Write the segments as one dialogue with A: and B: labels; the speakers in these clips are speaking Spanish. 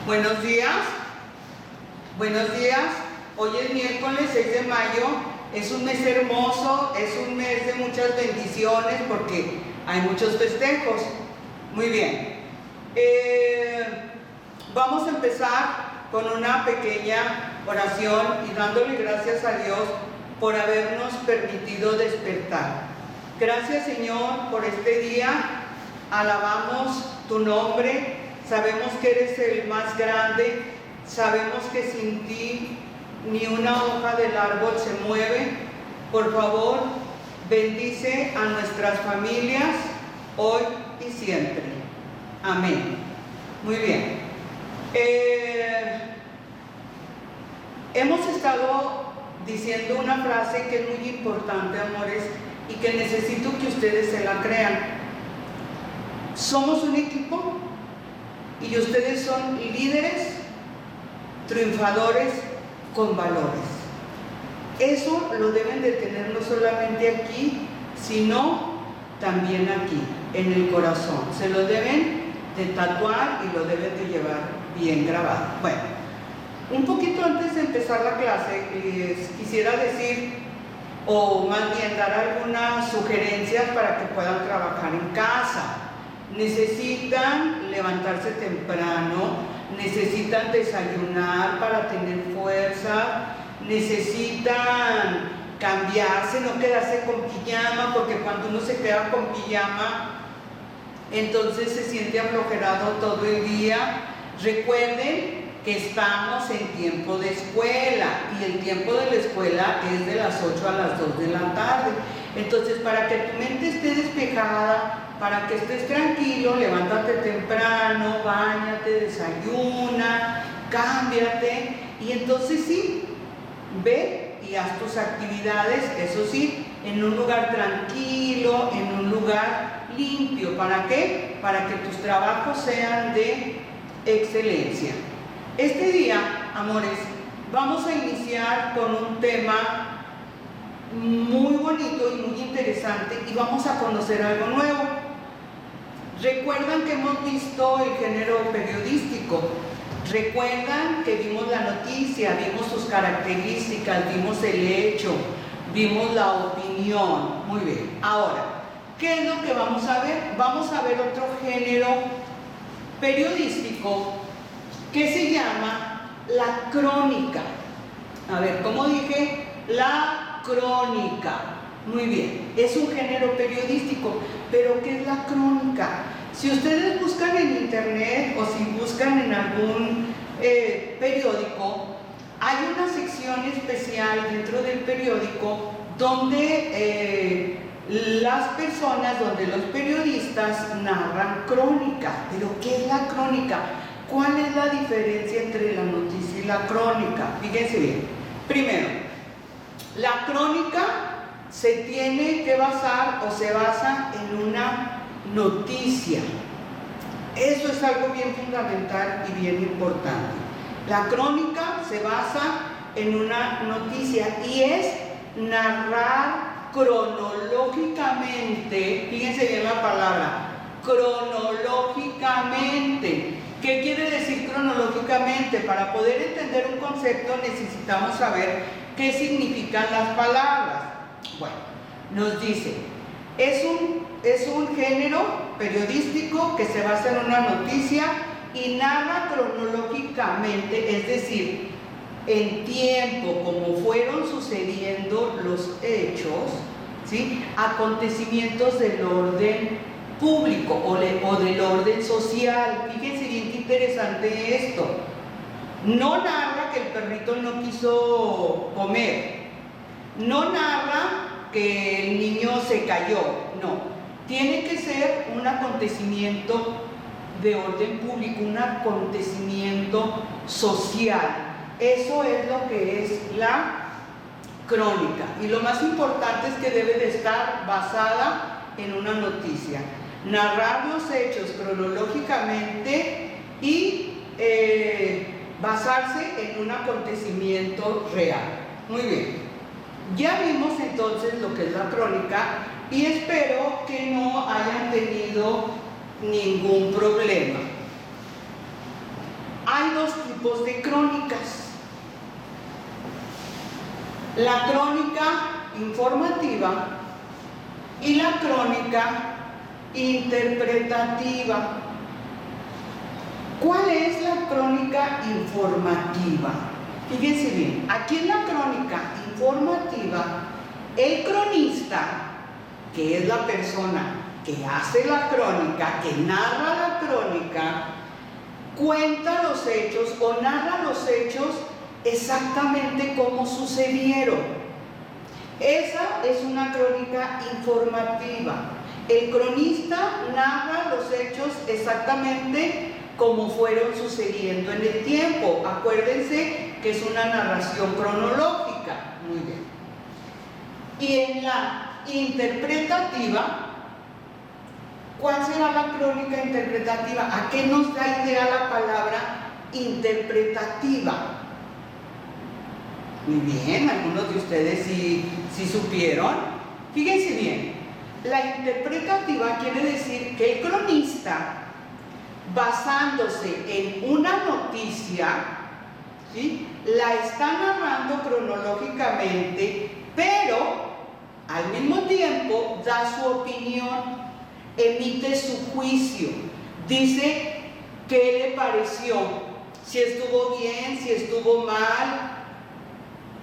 A: Buenos días. Buenos días. Hoy es miércoles 6 de mayo. Es un mes hermoso, es un mes de muchas bendiciones porque hay muchos festejos. Muy bien. Vamos a empezar con una pequeña oración y dándole gracias a Dios por habernos permitido despertar. Gracias, Señor, por este día. Alabamos tu nombre. Sabemos que eres el más grande. Sabemos que sin ti ni una hoja del árbol se mueve. Por favor, bendice a nuestras familias hoy y siempre. Amén. Muy bien. Hemos estado diciendo una frase que es muy importante, amores, y que necesito que ustedes se la crean. Somos un equipo y ustedes son líderes, triunfadores con valores. Eso lo deben de tener no solamente aquí, sino también aquí, en el corazón. Se lo deben de tatuar y lo deben de llevar bien grabado. Bueno, un poquito antes de empezar la clase, quisiera decir, o más bien dar algunas sugerencias para que puedan trabajar en casa. Necesitan levantarse temprano, necesitan desayunar para tener fuerza, necesitan cambiarse, no quedarse con pijama, porque cuando uno se queda con pijama, entonces se siente aflojerado todo el día. Recuerden que estamos en tiempo de escuela y el tiempo de la escuela es de las 8 a las 2 de la tarde. Entonces, para que tu mente esté despejada, para que estés tranquilo, levántate temprano, báñate, desayuna, cámbiate y entonces sí, ve y haz tus actividades, eso sí, en un lugar tranquilo, en un lugar limpio. ¿Para qué? Para que tus trabajos sean de excelencia. Este día, amores, vamos a iniciar con un tema muy bonito y muy interesante y vamos a conocer algo nuevo. Recuerdan que hemos visto el género periodístico, recuerdan que vimos la noticia, vimos sus características, vimos el hecho, vimos la opinión. Muy bien, ahora, ¿qué es lo que vamos a ver? Vamos a ver otro género periodístico que se llama la crónica. A ver, ¿cómo dije? La crónica. Muy bien, es un género periodístico, pero ¿qué es la crónica? Si ustedes buscan en internet o si buscan en algún periódico, hay una sección especial dentro del periódico donde las personas, donde los periodistas narran crónica. ¿Pero qué es la crónica? ¿Cuál es la diferencia entre la noticia y la crónica? Fíjense bien. Primero, la crónica se tiene que basar o se basa en una noticia. Eso es algo bien fundamental y bien importante. La crónica se basa en una noticia y es narrar cronológicamente, fíjense bien la palabra, cronológicamente. ¿Qué quiere decir cronológicamente? Para poder entender un concepto necesitamos saber qué significan las palabras. Bueno, nos dice, es un género periodístico que se basa en una noticia y narra cronológicamente, es decir, en tiempo, como fueron sucediendo los hechos, ¿sí? Acontecimientos del orden público o del orden social. Fíjense bien qué interesante esto. No narra que el perrito no quiso comer, no narra que el niño se cayó, no. Tiene que ser un acontecimiento de orden público, un acontecimiento social. Eso es lo que es la crónica. Y lo más importante es que debe de estar basada en una noticia. Narrar los hechos cronológicamente y basarse en un acontecimiento real. Muy bien. Ya vimos entonces lo que es la crónica y espero que no hayan tenido ningún problema. Hay hay dos tipos de crónicas. La crónica informativa y la crónica interpretativa. ¿Cuál es la crónica informativa? Fíjense bien, aquí en la crónica informativa, el cronista, que es la persona que hace la crónica, que narra la crónica, cuenta los hechos o narra los hechos exactamente como sucedieron. Esa es una crónica informativa. El cronista narra los hechos exactamente como fueron sucediendo en el tiempo. Acuérdense que es una narración cronológica. Muy bien. Y en la interpretativa, ¿cuál será la crónica interpretativa? ¿A qué nos da idea la palabra interpretativa? Muy bien, algunos de ustedes sí supieron. Fíjense bien, la interpretativa quiere decir que el cronista, basándose en una noticia, ¿sí?, la está narrando cronológicamente, pero al mismo tiempo da su opinión, emite su juicio, dice qué le pareció, si estuvo bien, si estuvo mal.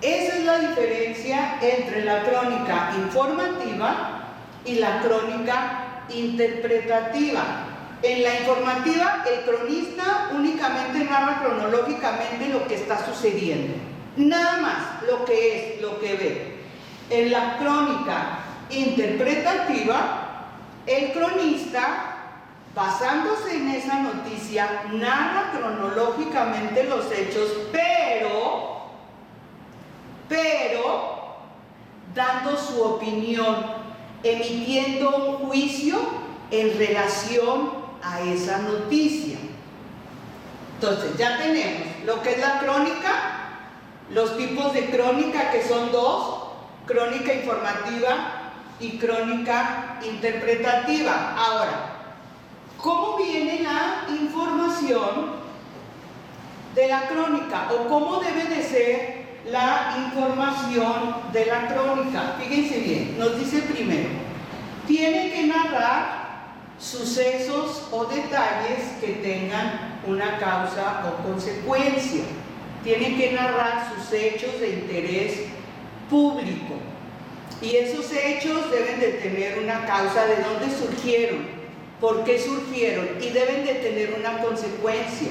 A: Esa es la diferencia entre la crónica informativa y la crónica interpretativa. En la informativa, el cronista únicamente narra cronológicamente lo que está sucediendo, nada más lo que es, lo que ve. En la crónica interpretativa, el cronista, basándose en esa noticia, narra cronológicamente los hechos, pero dando su opinión, emitiendo un juicio en relación a esa noticia. Entonces, ya tenemos lo que es la crónica, los tipos de crónica, que son dos: crónica informativa y crónica interpretativa. Ahora, ¿cómo viene la información de la crónica? ¿O cómo debe de ser la información de la crónica? Fíjense bien, nos dice primero, tiene que narrar sucesos o detalles que tengan una causa o consecuencia. Tiene que narrar sus hechos de interés público. Y esos hechos deben de tener una causa, de dónde surgieron, por qué surgieron, y deben de tener una consecuencia.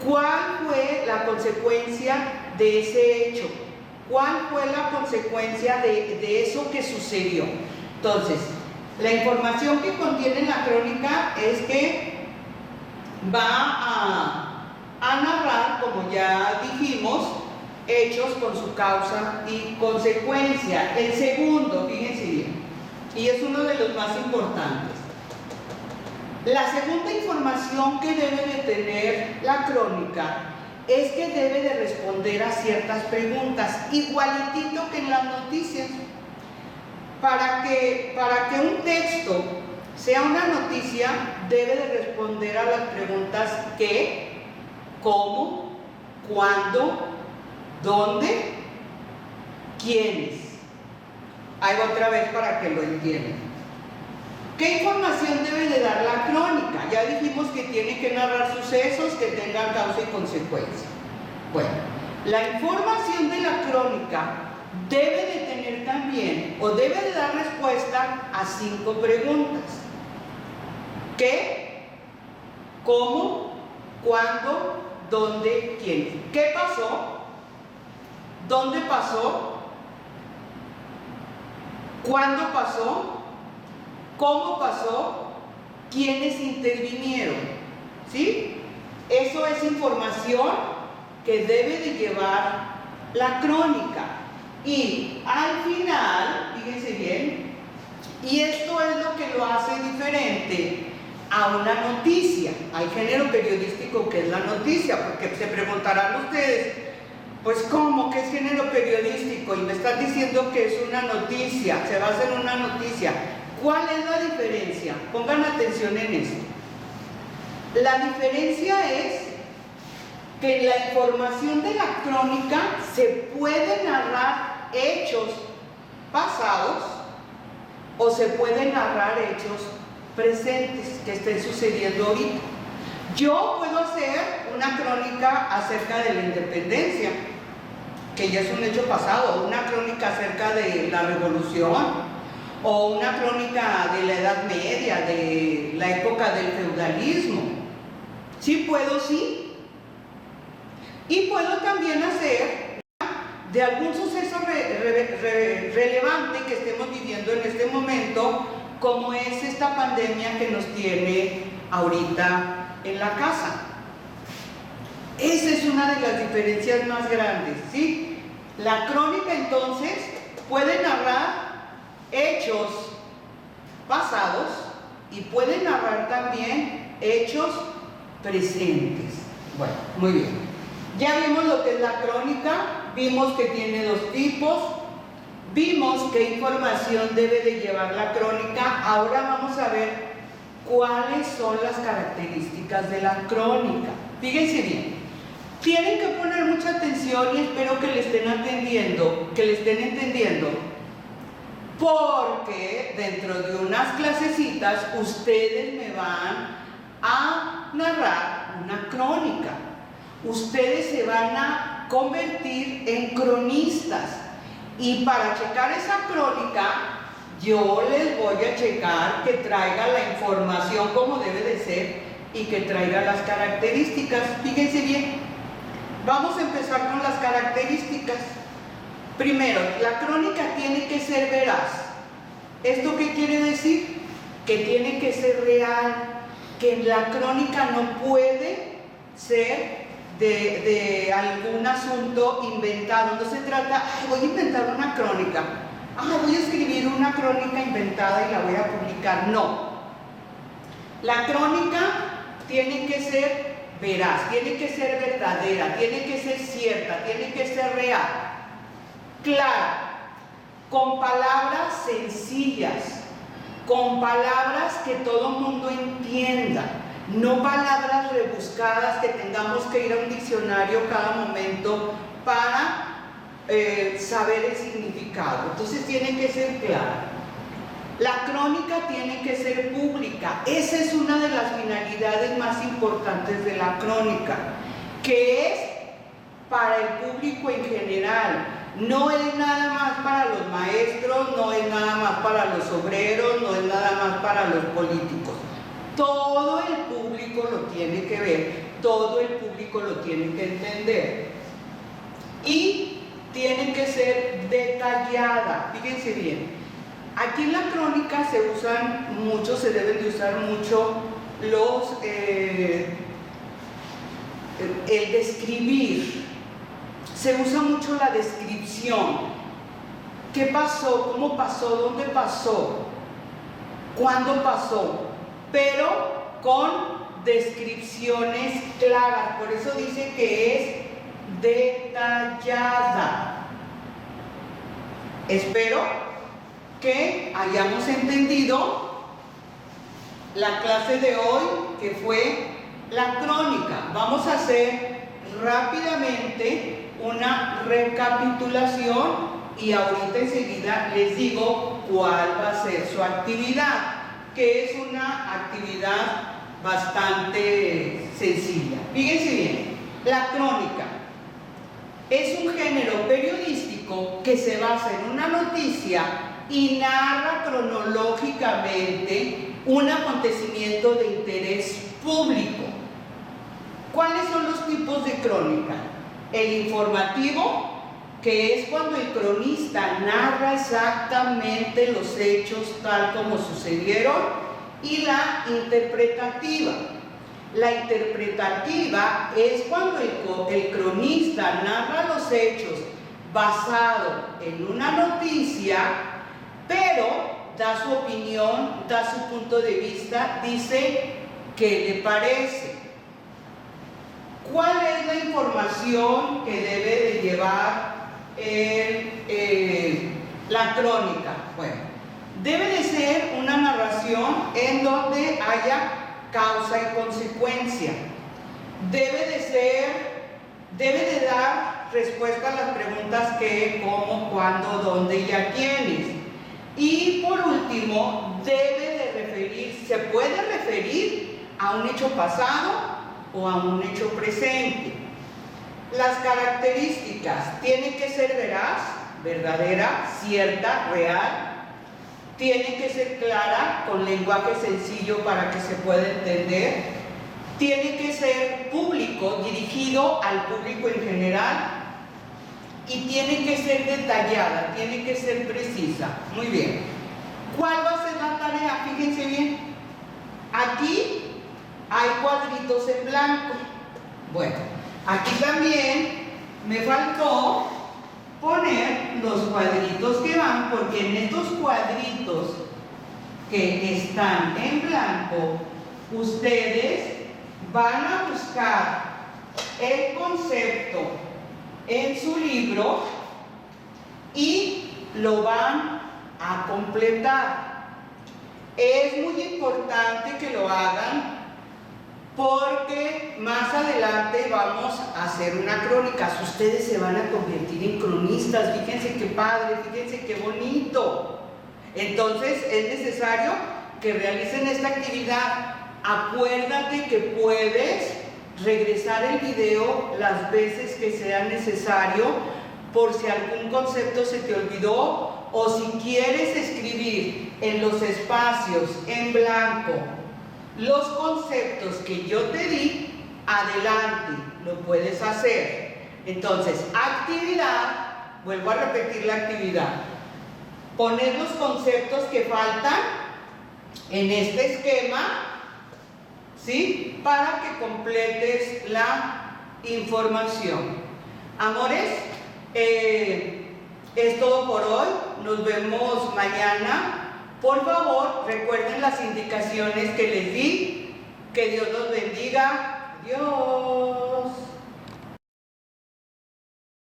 A: ¿Cuál fue la consecuencia de ese hecho? ¿Cuál fue la consecuencia de eso que sucedió? Entonces, la información que contiene la crónica es que va a narrar, como ya dijimos, hechos con su causa y consecuencia. El segundo, fíjense bien, y es uno de los más importantes. La segunda información que debe de tener la crónica es que debe de responder a ciertas preguntas, igualitito que en las noticias. Para que un texto sea una noticia, debe de responder a las preguntas ¿qué?, ¿cómo?, ¿cuándo?, ¿dónde?, ¿quiénes? Ahí va otra vez para que lo entiendan. ¿Qué información debe de dar la crónica? Ya dijimos que tiene que narrar sucesos que tengan causa y consecuencia. Bueno, la información de la crónica debe de tener también, o debe de dar respuesta a 5 preguntas. ¿Qué?, ¿cómo?, ¿cuándo?, ¿dónde?, ¿quién? ¿Qué pasó?, ¿dónde pasó?, ¿cuándo pasó?, ¿cómo pasó?, ¿quiénes intervinieron? ¿Sí? Eso es información que debe de llevar la crónica. Y al final, fíjense bien, y esto es lo que lo hace diferente a una noticia, al género periodístico que es la noticia, porque se preguntarán ustedes, pues ¿cómo que es género periodístico? Y me están diciendo que es una noticia, se basa en una noticia. ¿Cuál es la diferencia? Pongan atención en esto. La diferencia es que en la información de la crónica se puede narrar hechos pasados o se pueden narrar hechos presentes que estén sucediendo ahorita. Yo puedo hacer una crónica acerca de la independencia, que ya es un hecho pasado, una crónica acerca de la revolución, o una crónica de la Edad Media, de la época del feudalismo. Sí puedo, sí. Y puedo también hacer de algún suceso relevante que estemos viviendo en este momento, como es esta pandemia que nos tiene ahorita en la casa. Esa es una de las diferencias más grandes, ¿sí? La crónica entonces puede narrar hechos pasados y puede narrar también hechos presentes. Bueno, muy bien. Ya vimos lo que es la crónica, vimos que tiene dos tipos, vimos qué información debe de llevar la crónica. Ahora vamos a ver cuáles son las características de la crónica. Fíjense bien, tienen que poner mucha atención y espero que le estén entendiendo, porque dentro de unas clasecitas ustedes me van a narrar una crónica. Ustedes se van a convertir en cronistas y para checar esa crónica yo les voy a checar que traiga la información como debe de ser y que traiga las características. Fíjense bien, vamos a empezar con las características. Primero, la crónica tiene que ser veraz. ¿Esto qué quiere decir? Que tiene que ser real, que la crónica no puede ser de algún asunto inventado. No se trata, voy a inventar una crónica, voy a escribir una crónica inventada y la voy a publicar. No. La crónica tiene que ser veraz, tiene que ser verdadera, tiene que ser cierta, tiene que ser real, clara, con palabras sencillas, con palabras que todo mundo entienda, no palabras rebuscadas que tengamos que ir a un diccionario cada momento para saber el significado. Entonces tiene que ser clara. La crónica tiene que ser pública. Esa es una de las finalidades más importantes de la crónica, que es para el público en general. No es nada más para los maestros, no es nada más para los obreros, no es nada más para los políticos. Todo el público lo tiene que ver, todo el público lo tiene que entender. Y tiene que ser detallada. Fíjense bien, aquí en la crónica se deben de usar mucho el describir. Se usa mucho la descripción. ¿Qué pasó? ¿Cómo pasó? ¿Dónde pasó? ¿Cuándo pasó? Pero con descripciones claras. Por eso dice que es detallada. Espero que hayamos entendido la clase de hoy, que fue la crónica. Vamos a hacer rápidamente una recapitulación y ahorita enseguida les digo cuál va a ser su actividad, que es una actividad bastante sencilla. Fíjense bien, la crónica es un género periodístico que se basa en una noticia y narra cronológicamente un acontecimiento de interés público. ¿Cuáles son los tipos de crónica? El informativo, que es cuando el cronista narra exactamente los hechos tal como sucedieron, y la interpretativa. La interpretativa es cuando el cronista narra los hechos basado en una noticia, pero da su opinión, da su punto de vista, dice qué le parece. ¿Cuál es la información que debe de llevar la crónica? Bueno, debe de ser una narración en donde haya causa y consecuencia. Debe de ser debe de dar respuesta a las preguntas qué, cómo, cuándo, dónde y a quiénes. Y por último, debe de referir, se puede referir a un hecho pasado o a un hecho presente. Las características: tiene que ser veraz, verdadera, cierta, real. Tiene que ser clara, con lenguaje sencillo para que se pueda entender. Tiene que ser público, dirigido al público en general. Y tiene que ser detallada, tiene que ser precisa. Muy bien. ¿Cuál va a ser la tarea? Fíjense bien. Aquí hay cuadritos en blanco. Bueno, aquí también me faltó poner los cuadritos que van, porque en estos cuadritos que están en blanco, ustedes van a buscar el concepto en su libro y lo van a completar. Es muy importante que lo hagan, porque más adelante vamos a hacer una crónica. Ustedes se van a convertir en cronistas. Fíjense qué padre, fíjense qué bonito. Entonces es necesario que realicen esta actividad. Acuérdate que puedes regresar el video las veces que sea necesario, por si algún concepto se te olvidó, o si quieres escribir en los espacios en blanco los conceptos que yo te di, adelante, lo puedes hacer. Entonces, actividad, vuelvo a repetir la actividad: poner los conceptos que faltan en este esquema, ¿sí?, para que completes la información. Amores, es todo por hoy. Nos vemos mañana. Por favor, recuerden las indicaciones que les di. Que Dios los bendiga. Adiós.